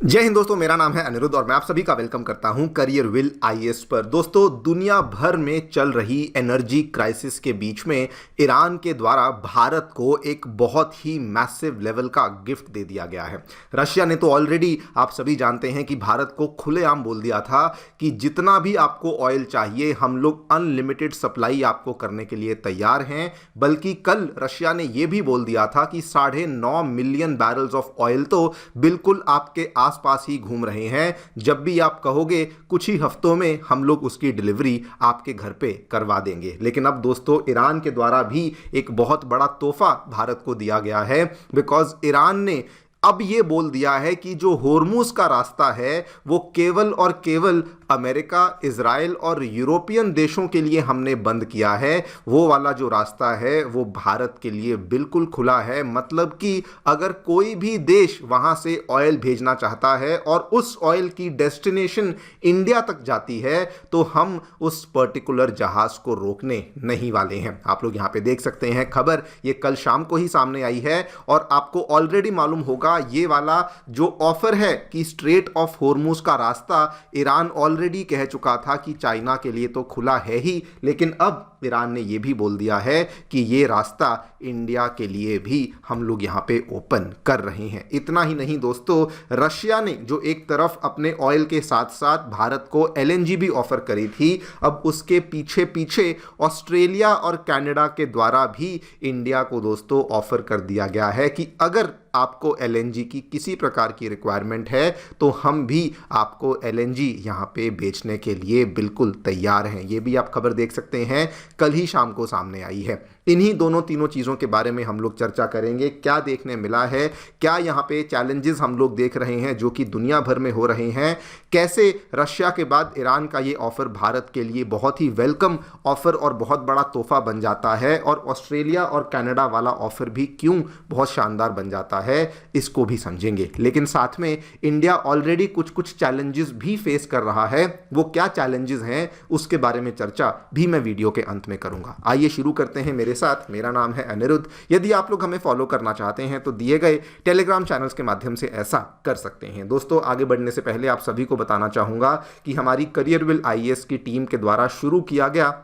जय हिंद दोस्तों, मेरा नाम है अनिरुद्ध और मैं आप सभी का वेलकम करता हूं करियर विल आईएएस पर। दोस्तों, दुनिया भर में चल रही एनर्जी क्राइसिस के बीच में ईरान के द्वारा भारत को एक बहुत ही मैसिव लेवल का गिफ्ट दे दिया गया है। रशिया ने तो ऑलरेडी आप सभी जानते हैं कि भारत को खुलेआम बोल दिया था कि जितना भी आपको ऑयल चाहिए हम लोग अनलिमिटेड सप्लाई आपको करने के लिए तैयार हैं। बल्कि कल रशिया ने यह भी बोल दिया था कि 9.5 मिलियन बैरल्स ऑफ ऑयल तो बिल्कुल आपके आसपास ही घूम रहे हैं। जब भी आप कहोगे कुछ ही हफ्तों में हम लोग उसकी डिलीवरी आपके घर पे करवा देंगे। लेकिन अब दोस्तों, ईरान के द्वारा भी एक बहुत बड़ा तोहफा भारत को दिया गया है। बिकॉज ईरान ने अब यह बोल दिया है कि जो होर्मुज का रास्ता है वो केवल और केवल अमेरिका, इजराइल और यूरोपियन देशों के लिए हमने बंद किया है। वो वाला जो रास्ता है वो भारत के लिए बिल्कुल खुला है। मतलब कि अगर कोई भी देश वहां से ऑयल भेजना चाहता है और उस ऑयल की डेस्टिनेशन इंडिया तक जाती है तो हम उस पर्टिकुलर जहाज को रोकने नहीं वाले हैं। आप लोग यहां पे देख सकते हैं खबर, ये कल शाम को ही सामने आई है और आपको ऑलरेडी मालूम होगा ये वाला जो ऑफर है कि स्ट्रेट ऑफ होर्मुज का रास्ता ईरान ऑलरेडी कह चुका था कि चाइना के लिए तो खुला है ही, लेकिन अब ईरान ने यह भी बोल दिया है कि यह रास्ता इंडिया के लिए भी हम लोग यहां पे ओपन कर रहे हैं। इतना ही नहीं दोस्तों, रशिया ने जो एक तरफ अपने ऑयल के साथ साथ भारत को एलएनजी भी ऑफर करी थी, अब उसके पीछे पीछे ऑस्ट्रेलिया और कनाडा के द्वारा भी इंडिया को दोस्तों ऑफर कर दिया गया है कि अगर आपको एलएनजी की किसी प्रकार की रिक्वायरमेंट है तो हम भी आपको एलएनजी यहां पे बेचने के लिए बिल्कुल तैयार हैं। ये भी आप खबर देख सकते हैं, कल ही शाम को सामने आई है। इन्हीं दोनों तीनों चीज़ों के बारे में हम लोग चर्चा करेंगे। क्या देखने मिला है, क्या यहाँ पे चैलेंजेस हम लोग देख रहे हैं जो कि दुनिया भर में हो रहे हैं, कैसे रशिया के बाद ईरान का ये ऑफर भारत के लिए बहुत ही वेलकम ऑफर और बहुत बड़ा तोहफा बन जाता है, और ऑस्ट्रेलिया और कनाडा वाला ऑफर भी क्यों बहुत शानदार बन जाता है, इसको भी समझेंगे। लेकिन साथ में इंडिया ऑलरेडी कुछ कुछ चैलेंजेस भी फेस कर रहा है। वो क्या चैलेंजेस हैं उसके बारे में चर्चा भी मैं वीडियो के अंत में करूंगा। आइए शुरू करते हैं मेरे साथ। मेरा नाम है अनिरुद्ध। यदि आप लोग हमें फॉलो करना चाहते हैं तो दिए गए टेलीग्राम चैनल्स के माध्यम से ऐसा कर सकते हैं। दोस्तों, आगे बढ़ने से पहले आप सभी को बताना चाहूंगा कि हमारी करियर विल आईएएस की टीम के द्वारा शुरू किया गया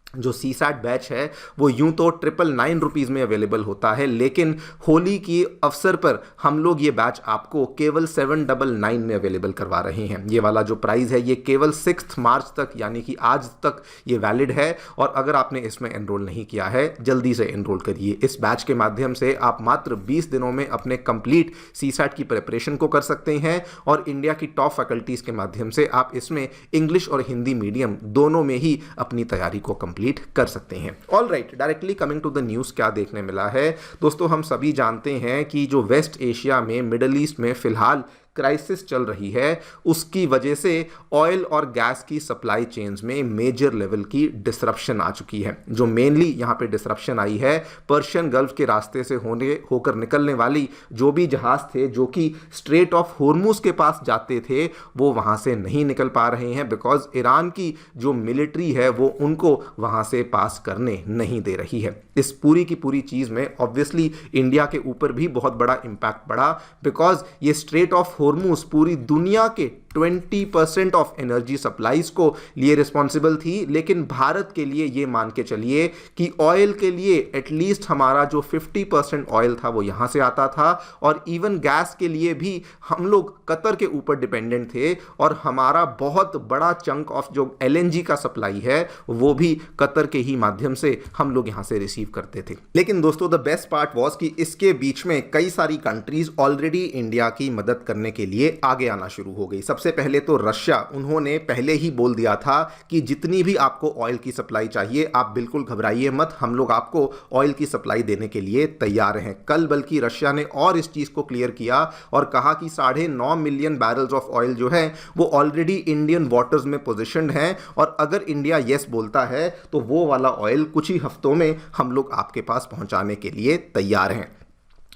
जो सीसैट बैच है वो यूं तो 999 रुपीज़ में अवेलेबल होता है, लेकिन होली की अवसर पर हम लोग ये बैच आपको केवल 799 में अवेलेबल करवा रहे हैं। ये वाला जो प्राइस है ये केवल 6 मार्च तक यानी कि आज तक ये वैलिड है, और अगर आपने इसमें एनरोल नहीं किया है जल्दी से एनरोल करिए। इस बैच के माध्यम से आप मात्र 20 दिनों में अपने कंप्लीट सीसैट की प्रिपरेशन को कर सकते हैं, और इंडिया की टॉप फैकल्टीज़ के माध्यम से आप इसमें इंग्लिश और हिंदी मीडियम दोनों में ही अपनी तैयारी को कंप्लीट कर सकते हैं। All right, directly coming to the news, क्या देखने मिला है दोस्तों। हम सभी जानते हैं कि जो वेस्ट एशिया में, मिडल ईस्ट में फिलहाल क्राइसिस चल रही है, उसकी वजह से ऑयल और गैस की सप्लाई चेन्स में मेजर लेवल की डिसरप्शन आ चुकी है। जो मेनली यहाँ पे डिसरप्शन आई है, पर्शियन गल्फ के रास्ते से होकर निकलने वाली जो भी जहाज थे जो कि स्ट्रेट ऑफ होर्मुज के पास जाते थे वो वहाँ से नहीं निकल पा रहे हैं, बिकॉज ईरान की जो मिलिट्री है वो उनको वहाँ से पास करने नहीं दे रही है। इस पूरी की पूरी चीज़ में ऑब्वियसली इंडिया के ऊपर भी बहुत बड़ा इम्पैक्ट पड़ा, बिकॉज ये स्ट्रेट ऑफ होर्मुज पूरी दुनिया के 20% ऑफ एनर्जी सप्लाईज को लिए रिस्पॉन्सिबल थी। लेकिन भारत के लिए ये मान के चलिए कि ऑयल के लिए एटलीस्ट हमारा जो 50% ऑयल था वो यहां से आता था, और इवन गैस के लिए भी हम लोग कतर के ऊपर डिपेंडेंट थे, और हमारा बहुत बड़ा चंक ऑफ जो एलएनजी का सप्लाई है वो भी कतर के ही माध्यम से हम लोग यहां से रिसीव करते थे। लेकिन दोस्तों, द बेस्ट पार्ट वॉज कि इसके बीच में कई सारी कंट्रीज ऑलरेडी इंडिया की मदद करने के लिए आगे आना शुरू हो गई। सबसे पहले तो रशिया, उन्होंने पहले ही बोल दिया था कि जितनी भी आपको ऑयल की सप्लाई चाहिए आप बिल्कुल घबराइए मत, हम लोग आपको ऑयल की सप्लाई देने के लिए तैयार हैं। कल बल्कि रशिया ने और इस चीज को क्लियर किया और कहा कि 9.5 मिलियन बैरल्स ऑफ ऑयल जो है वो ऑलरेडी इंडियन वाटर्स में पोजिशंड हैं, और अगर इंडिया यस बोलता है तो वो वाला ऑयल कुछ ही हफ्तों में हम लोग आपके पास पहुंचाने के लिए तैयार हैं।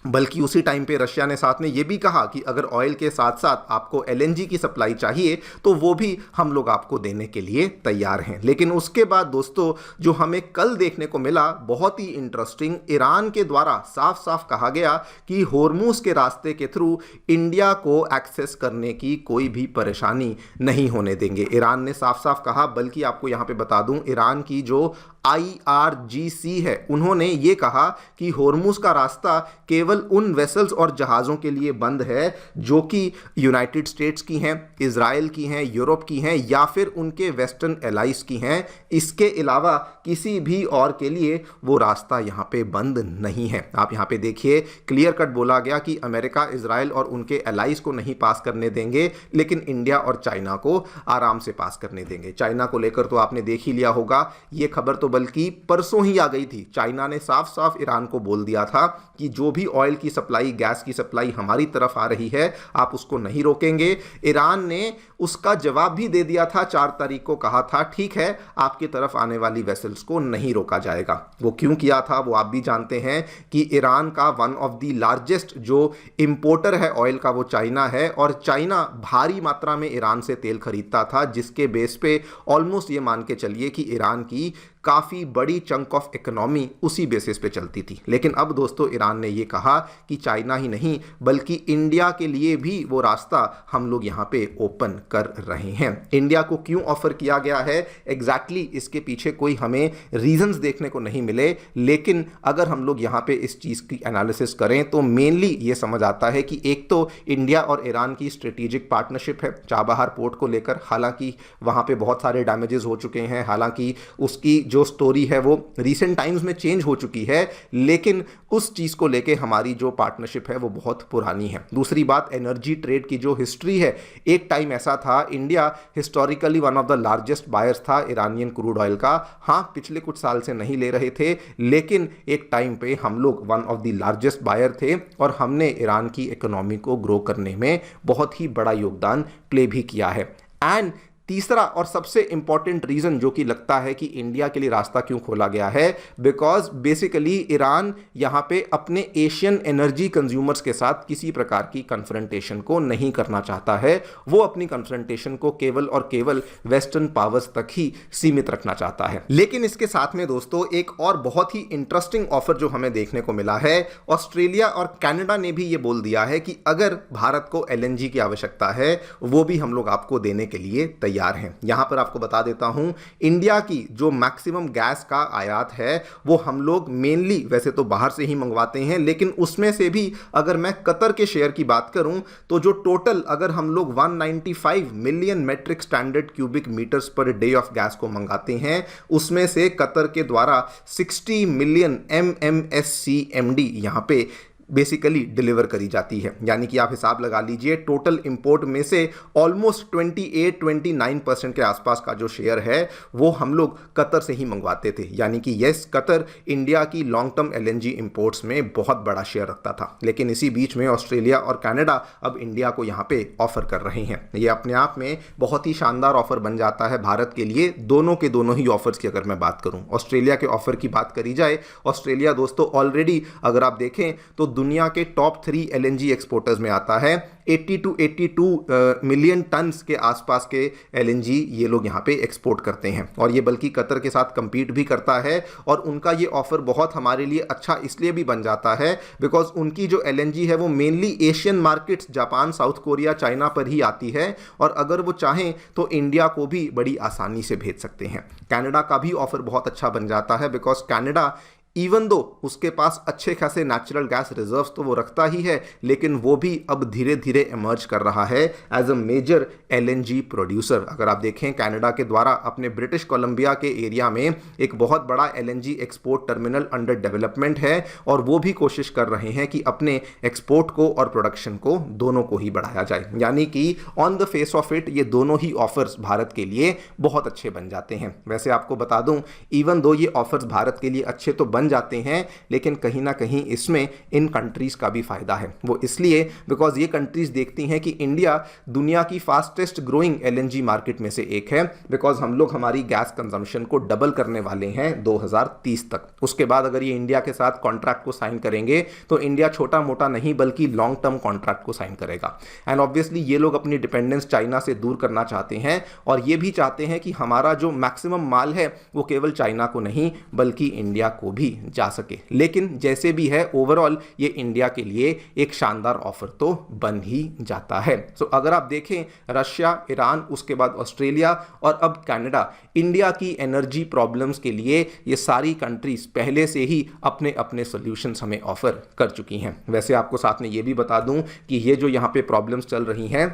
बल्कि उसी टाइम पे रशिया ने साथ में ये भी कहा कि अगर ऑयल के साथ साथ आपको एलएनजी की सप्लाई चाहिए तो वो भी हम लोग आपको देने के लिए तैयार हैं। लेकिन उसके बाद दोस्तों जो हमें कल देखने को मिला बहुत ही इंटरेस्टिंग, ईरान के द्वारा साफ साफ कहा गया कि होर्मुज के रास्ते के थ्रू इंडिया को एक्सेस करने की कोई भी परेशानी नहीं होने देंगे। ईरान ने साफ साफ कहा, बल्कि आपको यहां पे बता दूं ईरान की जो IRGC है उन्होंने ये कहा कि होर्मुज का रास्ता केवल उन वेसल्स और जहाज़ों के लिए बंद है जो कि यूनाइटेड स्टेट्स की हैं, इजराइल की हैं, यूरोप की हैं या फिर उनके वेस्टर्न एलाइज की हैं। इसके अलावा किसी भी और के लिए वो रास्ता यहाँ पे बंद नहीं है। आप यहाँ पे देखिए क्लियर कट बोला गया कि अमेरिका, इजराइल और उनके एलाइज को नहीं पास करने देंगे, लेकिन इंडिया और चाइना को आराम से पास करने देंगे। चाइना को लेकर तो आपने देख ही लिया होगा, ये खबर तो बल्कि परसों ही आ गई थी। चाइना ने साफ साफ ईरान को बोल दिया था कि जो भी ऑयल की सप्लाई, गैस की सप्लाई हमारी तरफ आ रही है आप उसको नहीं रोकेंगे। ईरान ने उसका जवाब भी दे दिया था, 4 तारीख को कहा था ठीक है आपकी तरफ आने वाली वेसल्स को नहीं रोका जाएगा। वो क्यों किया था वो आप भी जानते हैं कि ईरान का वन ऑफ द लार्जेस्ट जो इंपोर्टर है ऑयल का वो चाइना है, और चाइना भारी मात्रा में ईरान से तेल खरीदता था, जिसके बेस पे ऑलमोस्ट ये मान के चलिए कि ईरान की काफ़ी बड़ी चंक ऑफ इकोनॉमी उसी बेसिस पे चलती थी। लेकिन अब दोस्तों ईरान ने ये कहा कि चाइना ही नहीं बल्कि इंडिया के लिए भी वो रास्ता हम लोग यहाँ पे ओपन कर रहे हैं। इंडिया को क्यों ऑफर किया गया है एग्जैक्टली इसके पीछे कोई हमें रीजंस देखने को नहीं मिले, लेकिन अगर हम लोग यहाँ पे इस चीज़ की एनालिसिस करें तो मेनली ये समझ आता है कि एक तो इंडिया और ईरान की स्ट्रेटेजिक पार्टनरशिप है चाबहार पोर्ट को लेकर। हालांकि वहाँ पे बहुत सारे डैमेजेस हो चुके हैं, हालांकि उसकी जो स्टोरी है वो रीसेंट टाइम्स में चेंज हो चुकी है, लेकिन उस चीज़ को लेके हमारी जो पार्टनरशिप है वो बहुत पुरानी है। दूसरी बात, एनर्जी ट्रेड की जो हिस्ट्री है, एक टाइम ऐसा था India historically one of the largest buyers था इरानियन क्रूड ऑयल का। हाँ, पिछले कुछ साल से नहीं ले रहे थे, लेकिन एक टाइम पे हम लोग one of the largest buyer थे और हमने ईरान की इकोनॉमी को ग्रो करने में बहुत ही बड़ा योगदान प्ले भी किया है। एंड तीसरा और सबसे इंपॉर्टेंट रीजन जो कि लगता है कि इंडिया के लिए रास्ता क्यों खोला गया है, बिकॉज बेसिकली ईरान यहां पे अपने एशियन एनर्जी कंज्यूमर्स के साथ किसी प्रकार की कन्फ्रंटेशन को नहीं करना चाहता है। वो अपनी कन्फ्रंटेशन को केवल और केवल वेस्टर्न पावर्स तक ही सीमित रखना चाहता है। लेकिन इसके साथ में दोस्तों एक और बहुत ही इंटरेस्टिंग ऑफर जो हमें देखने को मिला है, ऑस्ट्रेलिया और कनाडा ने भी ये बोल दिया है कि अगर भारत को एलएनजी की आवश्यकता है वो भी हम लोग आपको देने के लिए तैयार हैं। यहां पर आपको बता देता हूं, इंडिया की जो मैक्सिमम गैस का आयात है वो हम लोग मेनली वैसे तो बाहर से ही मंगवाते हैं, लेकिन उसमें से भी अगर मैं कतर के शेयर की बात करूं तो जो टोटल अगर हम लोग 195 million metric standard cubic metres per day of gas को मंगाते हैं, उसमें से कतर के द्वारा 60 मिलियन MMSCMD यहां पे बेसिकली डिलीवर करी जाती है। यानी कि आप हिसाब लगा लीजिए टोटल इंपोर्ट में से ऑलमोस्ट 28-29% के आसपास का जो शेयर है वो हम लोग कतर से ही मंगवाते थे। यानी कि यस, कतर इंडिया की लॉन्ग टर्म एलएनजी इंपोर्ट्स में बहुत बड़ा शेयर रखता था। लेकिन इसी बीच में ऑस्ट्रेलिया और कनाडा अब इंडिया को यहाँ पे ऑफर कर रहे हैं। ये अपने आप में बहुत ही शानदार ऑफर बन जाता है भारत के लिए। दोनों के दोनों ही ऑफर्स की अगर मैं बात करूं, ऑस्ट्रेलिया के ऑफर की बात करी जाए, ऑस्ट्रेलिया दोस्तों ऑलरेडी अगर आप देखें तो दुनिया के टॉप 3 एलएनजी एक्सपोर्टर्स में आता है। 82 मिलियन टन्स के आसपास के एलएनजी ये लोग यहाँ पे एक्सपोर्ट करते हैं, और ये बल्कि कतर के साथ compete भी करता है। और उनका ये ऑफर बहुत हमारे लिए अच्छा इसलिए भी बन जाता है बिकॉज उनकी जो एलएनजी है वो mainly Asian markets, Japan, south Korea, China पर ही आती है, और अगर वो चाहें तो इंडिया को भी बड़ी आसानी से भेज सकते हैं। कनाडा का भी ऑफर बहुत अच्छा बन जाता है बिकॉज कनाडा इवन दो उसके पास अच्छे खासे नेचुरल गैस रिजर्व्स तो वो रखता ही है, लेकिन वो भी अब धीरे धीरे इमर्ज कर रहा है as a major LNG producer. अगर आप देखें कनाडा के द्वारा अपने ब्रिटिश कोलंबिया के एरिया में एक बहुत बड़ा LNG export terminal under development है, और वो भी कोशिश कर रहे हैं कि अपने एक्सपोर्ट को और प्रोडक्शन को दोनों को ही बढ़ाया जाए। यानी कि on the face of it ये दोनों ही ऑफर्स भारत के लिए बहुत अच्छे बन जाते हैं। वैसे आपको बता दूं, इवन दो ये ऑफर्स भारत के लिए अच्छे तो बन जाते हैं, लेकिन कहीं ना कहीं इसमें इन कंट्रीज़ का भी फायदा है। वो इसलिए बिकॉज ये कंट्रीज़ देखती हैं कि इंडिया दुनिया की फास्टेस्ट ग्रोइंग LNG मार्केट में से एक है, बिकॉज हम लोग हमारी गैस कंजम्पशन को डबल करने वाले हैं 2030 तक। उसके बाद अगर ये इंडिया के साथ कॉन्ट्रैक्ट को साइन करेंगे तो इंडिया छोटा मोटा नहीं बल्कि लॉन्ग टर्म कॉन्ट्रैक्ट को साइन करेगा। एंड ऑब्वियसली ये लोग अपनी डिपेंडेंस चाइना से दूर करना चाहते हैं और ये भी चाहते हैं कि हमारा जो मैक्सिमम माल है वो केवल चाइना को नहीं बल्कि इंडिया को भी जा सके। लेकिन जैसे भी है ओवरऑल ये इंडिया के लिए एक शानदार ऑफर तो बन ही जाता है। सो अगर आप देखें रशिया, ईरान, उसके बाद ऑस्ट्रेलिया और अब कनाडा, इंडिया की एनर्जी प्रॉब्लम्स के लिए ये सारी कंट्रीज पहले से ही अपने अपने सॉल्यूशंस हमें ऑफर कर चुकी हैं। वैसे आपको साथ में ये भी बता दूं कि ये जो यहाँ पे प्रॉब्लम्स चल रही हैं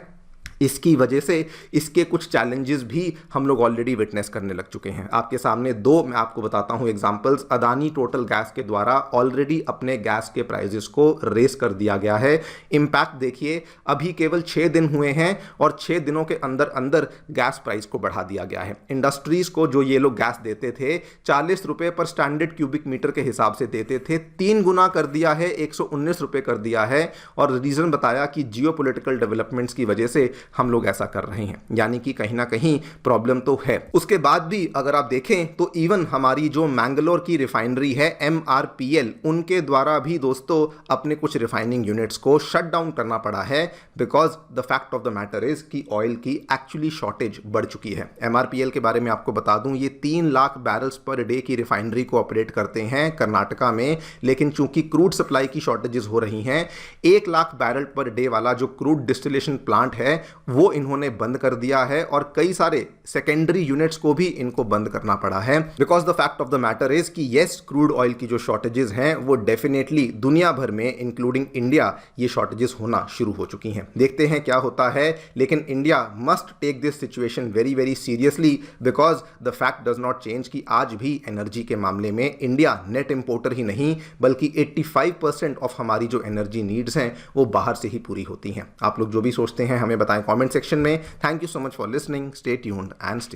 इसकी वजह से इसके कुछ चैलेंजेस भी हम लोग ऑलरेडी विटनेस करने लग चुके हैं। आपके सामने दो मैं आपको बताता हूं एग्जांपल्स। अदानी टोटल गैस के द्वारा ऑलरेडी अपने गैस के प्राइजेस को रेस कर दिया गया है। इम्पैक्ट देखिए, अभी केवल 6 दिन हुए हैं और 6 दिनों के अंदर अंदर गैस प्राइस को बढ़ा दिया गया है। इंडस्ट्रीज को जो ये लोग गैस देते थे 40 रुपये पर स्टैंडर्ड क्यूबिक मीटर के हिसाब से देते थे, 3 गुना कर दिया है, 119 रुपये कर दिया है। और रीजन बताया कि जियोपॉलिटिकल डेवलपमेंट्स की वजह से हम लोग ऐसा कर रहे हैं, यानी कि कहीं ना कहीं प्रॉब्लम तो है। उसके बाद भी अगर आप देखें तो इवन हमारी जो मैंगलोर की रिफाइनरी है MRPL, उनके द्वारा भी दोस्तों अपने कुछ रिफाइनिंग यूनिट्स को शट डाउन करना पड़ा है, because the fact of the matter is कि ऑयल की एक्चुअली शॉर्टेज बढ़ चुकी है। MRPL के बारे में आपको बता दूं, ये 3 लाख बैरल्स पर डे की रिफाइनरी को ऑपरेट करते हैं कर्नाटका में, लेकिन चूंकि क्रूड सप्लाई की शॉर्टेजेस हो रही हैं, 1 लाख बैरल पर डे वाला जो क्रूड डिस्टिलेशन प्लांट है वो इन्होंने बंद कर दिया है और कई सारे सेकेंडरी यूनिट्स को भी इनको बंद करना पड़ा है, because the fact of the matter is कि येस क्रूड ऑयल की जो शॉर्टेजेस हैं वो डेफिनेटली दुनिया भर में इंक्लूडिंग इंडिया ये शॉर्टेजेस होना शुरू हो चुकी हैं। देखते हैं क्या होता है, लेकिन India must take this situation very very seriously, because the fact does not change कि आज भी एनर्जी के मामले में इंडिया नेट इंपोर्टर ही नहीं बल्कि 85% ऑफ हमारी जो एनर्जी नीड्स हैं वो बाहर से ही पूरी होती हैं। आप लोग जो भी सोचते हैं हमें बताएं कमेंट सेक्शन में। Thank you so much for listening, stay tuned and stay